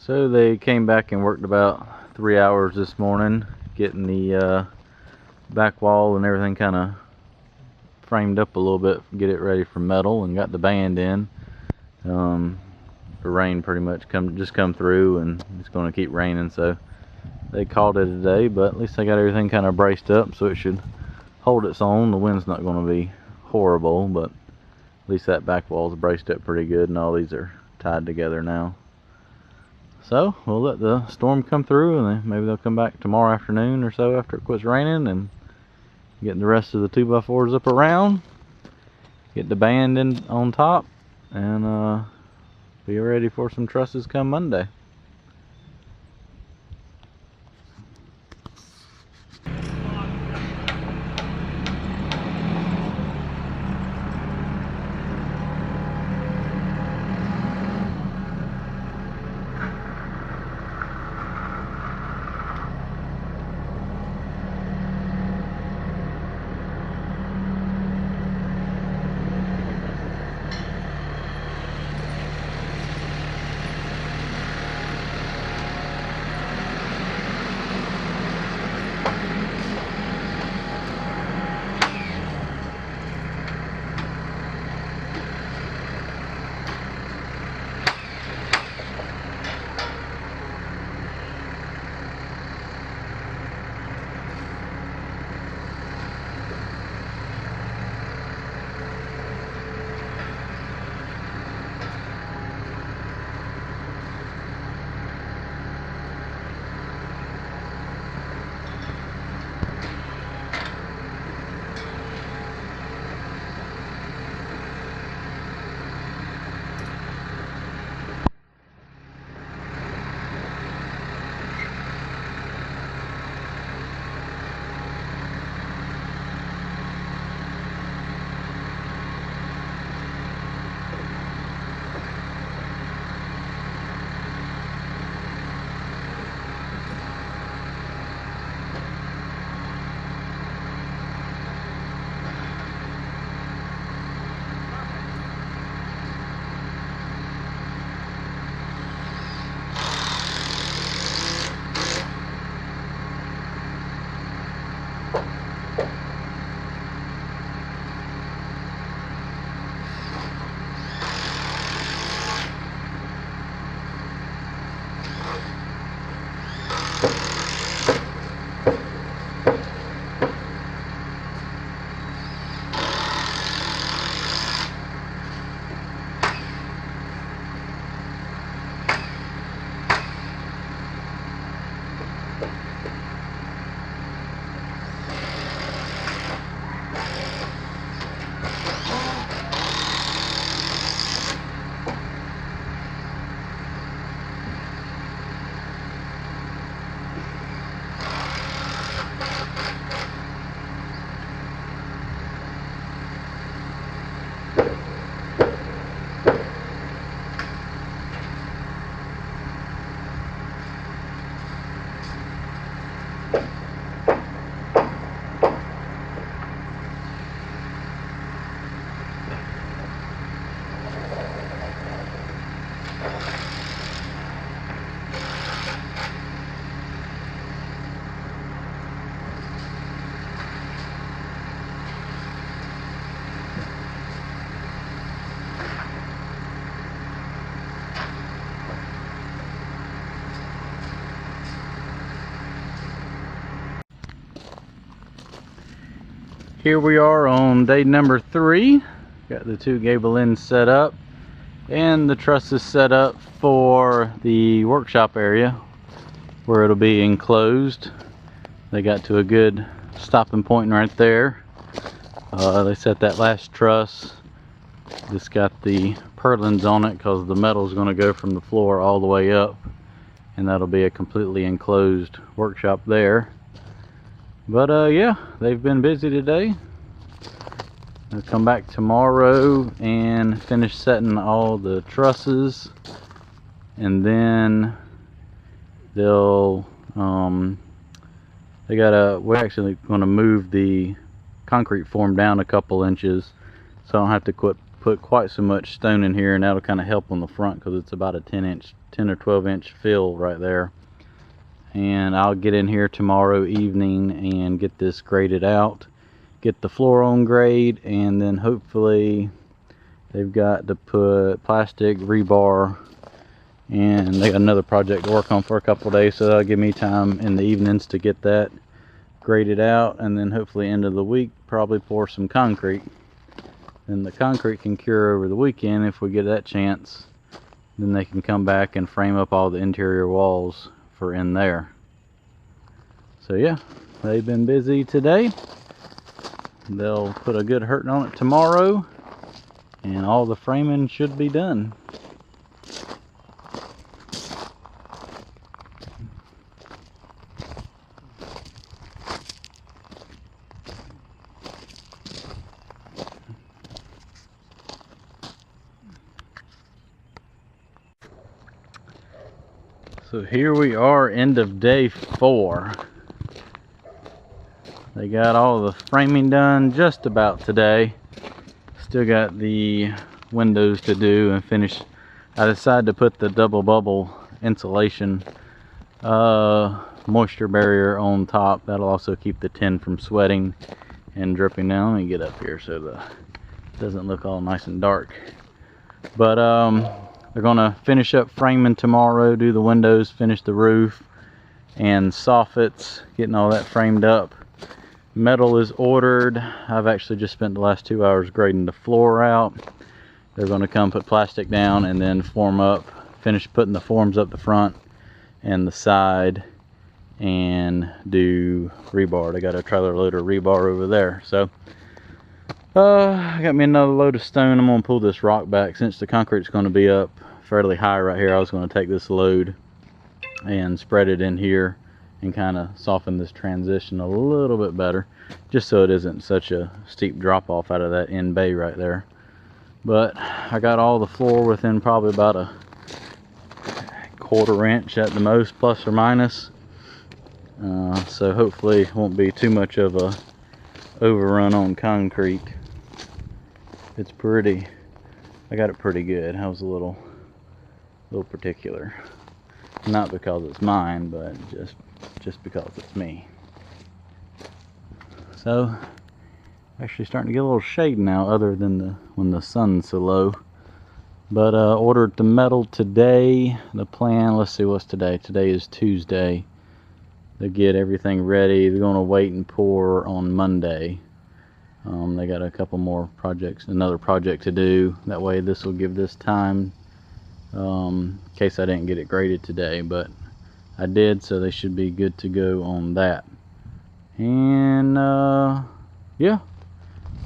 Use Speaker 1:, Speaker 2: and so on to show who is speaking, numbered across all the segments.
Speaker 1: So they came back and worked about 3 hours this morning getting the back wall and everything kind of framed up a little bit, get it ready for metal, and got the band in. The rain pretty much just come through, and it's going to keep raining, so they called it a day. But at least they got everything kind of braced up, so it should hold its own. The wind's not going to be horrible, but at least that back wall's braced up pretty good, and all these are tied together now. So we'll let the storm come through, and then maybe they'll come back tomorrow afternoon or so after it quits raining, and getting the rest of the 2x4s up around, get the band in on top, and be ready for some trusses come Monday. Here we are on day number 3. Got the 2 gable ends set up and the trusses set up for the workshop area where it'll be enclosed. They got to a good stopping point right there. They set that last truss. This got the purlins on it because the metal is going to go from the floor all the way up, and that'll be a completely enclosed workshop there. But yeah, they've been busy today. They'll come back tomorrow and finish setting all the trusses, and then they'll we're actually going to move the concrete form down a couple inches so I don't have to put quite so much stone in here, and that'll kind of help on the front because it's about a 10 or 12 inch fill right there. And I'll get in here tomorrow evening and get this graded out, get the floor on grade, and then hopefully they've got to put plastic rebar, and they got another project to work on for a couple of days, so that'll give me time in the evenings to get that graded out, and then hopefully end of the week probably pour some concrete. Then the concrete can cure over the weekend if we get that chance. Then they can come back and frame up all the interior walls for in there. So yeah, they've been busy today. They'll put a good hurting on it tomorrow, and all the framing should be done. So here we are, end of day 4. They got all the framing done just about today. Still got the windows to do and finish. I decided to put the double bubble insulation moisture barrier on top. That'll also keep the tin from sweating and dripping down. Let me get up here so it doesn't look all nice and dark. But they're gonna finish up framing tomorrow, do the windows, finish the roof and soffits, getting all that framed up. Metal is ordered. I've actually just spent the last 2 hours grading the floor out. They're gonna come put plastic down and then form up, finish putting the forms up the front and the side, and do rebar. They got a trailer load of rebar over there. So I got me another load of stone. I'm gonna pull this rock back since the concrete's gonna be up fairly high right here. I was gonna take this load and spread it in here and kind of soften this transition a little bit better, just so it isn't such a steep drop off out of that end bay right there. But I got all the floor within probably about a 1/4 inch at the most, plus or minus. So hopefully it won't be too much of a overrun on concrete. It's pretty, I got it pretty good. I was a little particular, not because it's mine, but just because it's me. So actually starting to get a little shade now, other than when the sun's so low. But ordered the metal today. The plan, let's see what's today. Today is Tuesday. They get everything ready. They're going to wait and pour on Monday. They got a couple more projects, another project to do. That way this will give this time, in case I didn't get it graded today, but I did, so they should be good to go on that. And yeah,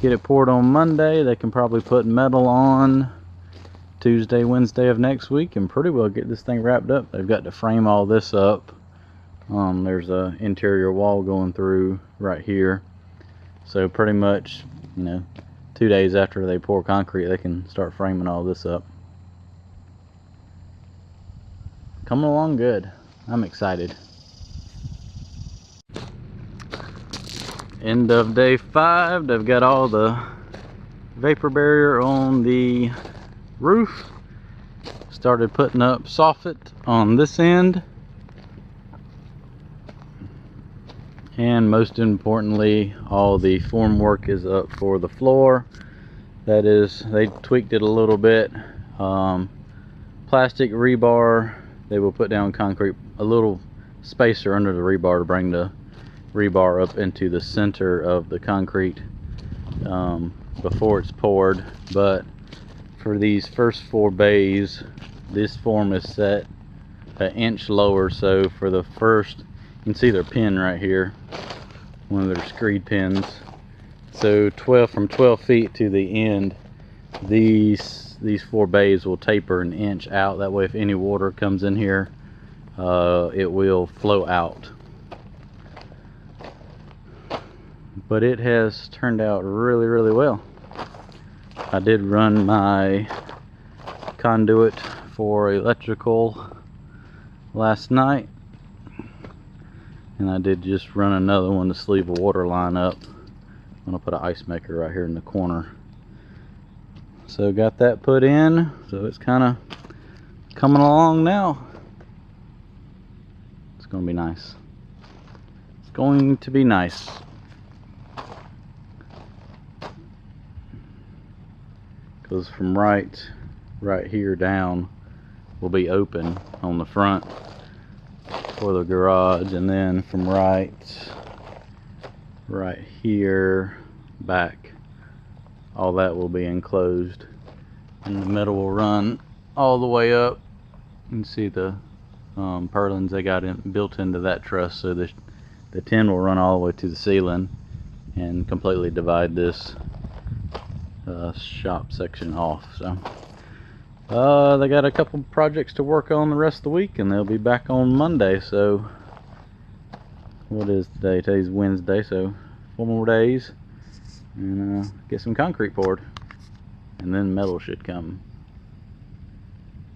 Speaker 1: get it poured on Monday. They can probably put metal on Tuesday, Wednesday of next week, and pretty well get this thing wrapped up. They've got to frame all this up. There's a interior wall going through right here, so pretty much, 2 days after they pour concrete, they can start framing all this up. Coming along good. I'm excited. End of day 5. They've got all the vapor barrier on the roof. Started putting up soffit on this end. And most importantly, all the formwork is up for the floor. That is, they tweaked it a little bit. Plastic rebar, they will put down concrete, a little spacer under the rebar to bring the rebar up into the center of the concrete before it's poured. But for these first 4 bays, this form is set an inch lower, so for the first, you can see their pin right here, one of their screed pins. So from 12 feet to the end, these 4 bays will taper an inch out. That way if any water comes in here, it will flow out. But it has turned out really, really well. I did run my conduit for electrical last night, and I did just run another one to sleeve a water line up. I'm gonna put an ice maker right here in the corner. So got that put in, so it's kind of coming along now. It's going to be nice. It's going to be nice. Because from right here down will be open on the front for the garage, and then from right here back, all that will be enclosed, and the metal will run all the way up. You can see the purlins they got built into that truss, so the tin will run all the way to the ceiling and completely divide this shop section off. So they got a couple projects to work on the rest of the week, and they'll be back on Monday. So what is today? Today's Wednesday, so 4 more days, and get some concrete poured, and then metal should come.